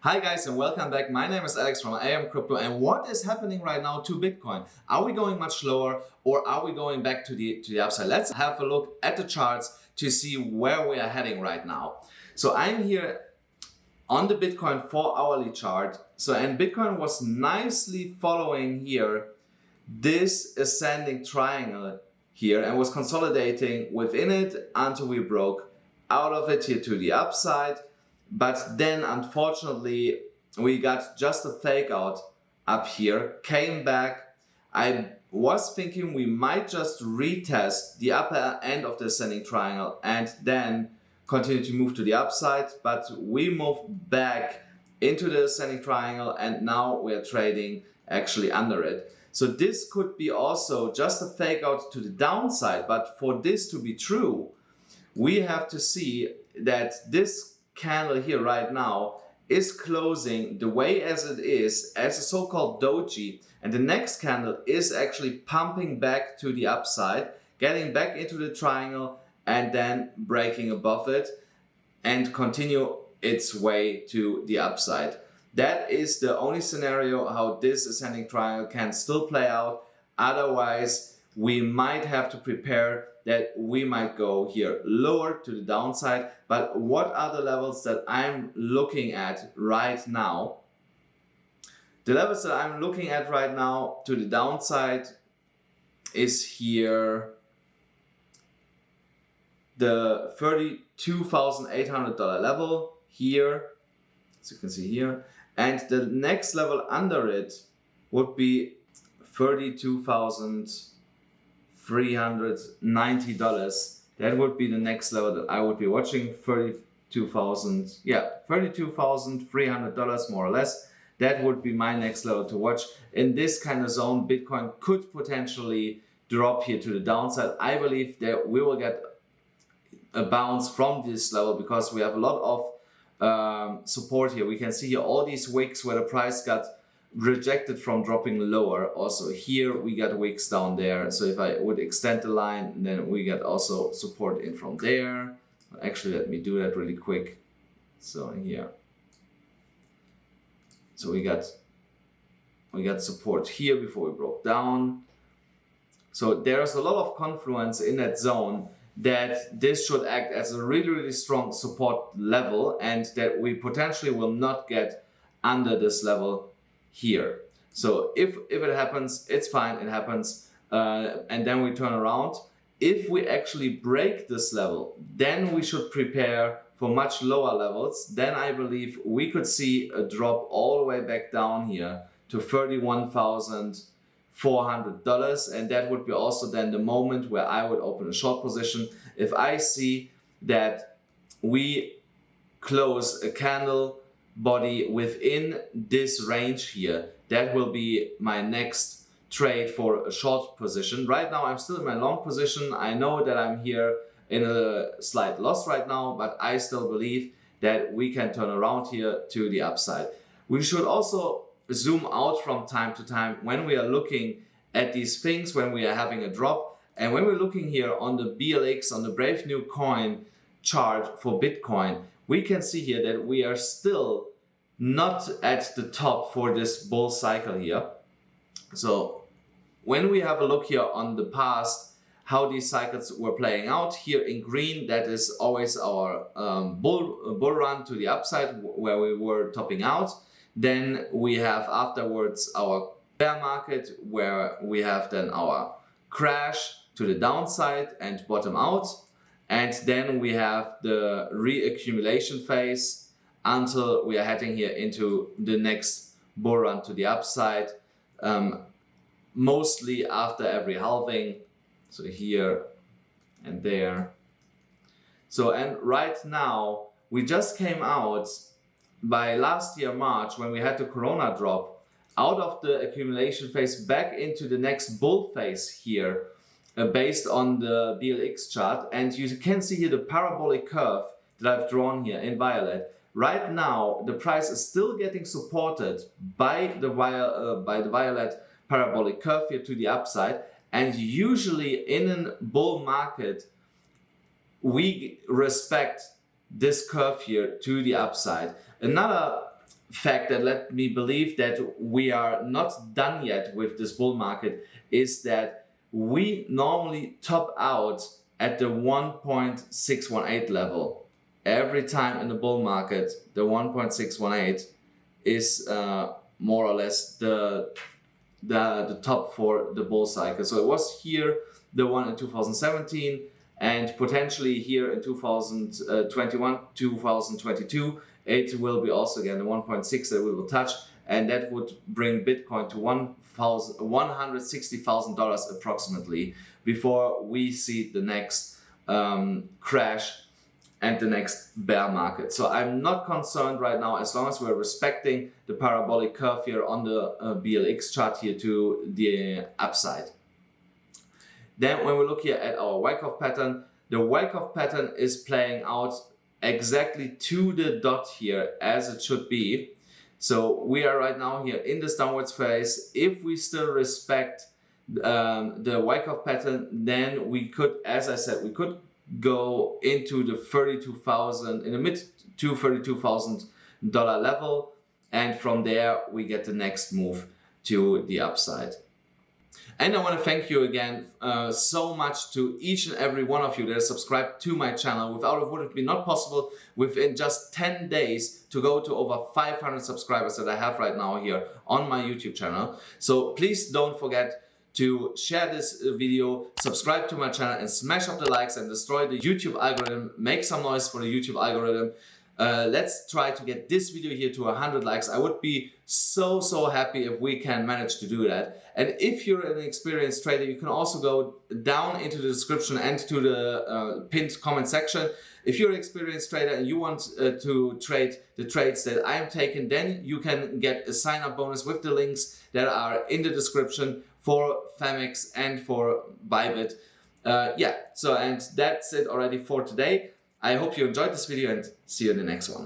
Hi guys and welcome back. My name is Alex from AMCrypto, and what is happening right now to Bitcoin? Are we going much lower or are we going back to the upside? Let's have a look at the charts to see where we are heading right now. So I'm here on the Bitcoin 4-hourly chart. And Bitcoin was nicely following here this ascending triangle here and was consolidating within it until we broke out of it here to the upside. But then unfortunately we got just a fake out up here, came back. I was thinking we might just retest the upper end of the ascending triangle and then continue to move to the upside, but we moved back into the ascending triangle and now we're trading actually under it. So this could be also just a fake out to the downside, but for this to be true, we have to see that this candle here right now is closing the way as it is as a so-called doji, and the next candle is actually pumping back to the upside, getting back into the triangle and then breaking above it and continue its way to the upside. That is the only scenario how this ascending triangle can still play out. Otherwise we might have to prepare that we might go here lower to the downside. But what are the levels that I'm looking at right now? The levels that I'm looking at right now to the downside is here the $32,800 level here, as you can see here, and the next level under it would be $32,390. That would be the next level that I would be watching. $32,300 more or less. That would be my next level to watch. In this kind of zone, Bitcoin could potentially drop here to the downside. I believe that we will get a bounce from this level because we have a lot of support here. We can see here all these wicks where the price got rejected from dropping lower. Also here we got wicks down there, so if I would extend the line, then we get also support in from there. Actually, let me do that really quick. So here, so we got support here before we broke down. So there's a lot of confluence in that zone that this should act as a really strong support level, and that we potentially will not get under this level here. So if it happens, it's fine, it happens, and then we turn around. If we actually break this level, then we should prepare for much lower levels. Then I believe we could see a drop all the way back down here to $31,400, and that would be also then the moment where I would open a short position. If I see that we close a candle body within this range here, that will be my next trade for a short position. Right now I'm still in my long position. I know that I'm here in a slight loss right now, but I still believe that we can turn around here to the upside. We should also zoom out from time to time when we are looking at these things, when we are having a drop, and when we're looking here on the BLX, on the Brave New Coin chart for Bitcoin, we can see here that we are still not at the top for this bull cycle here. So when we have a look here on the past, how these cycles were playing out, here in green, that is always our bull run to the upside where we were topping out. Then we have afterwards our bear market where we have then our crash to the downside and bottom out. And then we have the reaccumulation phase until we are heading here into the next bull run to the upside, mostly after every halving. So here and there. So, and right now we just came out by last year March, when we had the Corona drop, out of the accumulation phase back into the next bull phase here, based on the BLX chart. And you can see here the parabolic curve that I've drawn here in violet. Right now the price is still getting supported by the violet parabolic curve here to the upside. And usually in a bull market we respect this curve here to the upside. Another fact that let me believe that we are not done yet with this bull market is that we normally top out at the 1.618 level. Every time in the bull market, the 1.618 is more or less the top for the bull cycle. So it was here, the one in 2017, and potentially here in 2021, 2022, it will be also again the 1.6 that we will touch, and that would bring Bitcoin to $160,000 approximately before we see the next crash and the next bear market. So I'm not concerned right now, as long as we're respecting the parabolic curve here on the BLX chart here to the upside. Then when we look here at our Wyckoff pattern, the Wyckoff pattern is playing out exactly to the dot here as it should be. So we are right now here in this downwards phase. If we still respect the Wyckoff pattern, then we could, as I said, we could go into the 32,000, in the mid to $32,000 level, and from there we get the next move to the upside. And I want to thank you again so much to each and every one of you that has subscribed to my channel. Without it would have been not possible within just 10 days to go to over 500 subscribers that I have right now here on my YouTube channel. So please don't forget to share this video, subscribe to my channel, and smash up the likes and destroy the YouTube algorithm. Make some noise for the YouTube algorithm. Let's try to get this video here to 100 likes. I would be so happy if we can manage to do that. And if you're an experienced trader, you can also go down into the description and to the pinned comment section. If you're an experienced trader and you want to trade the trades that I'm taking, then you can get a sign-up bonus with the links that are in the description for Phemex and for Bybit. And that's it already for today. I hope you enjoyed this video and see you in the next one.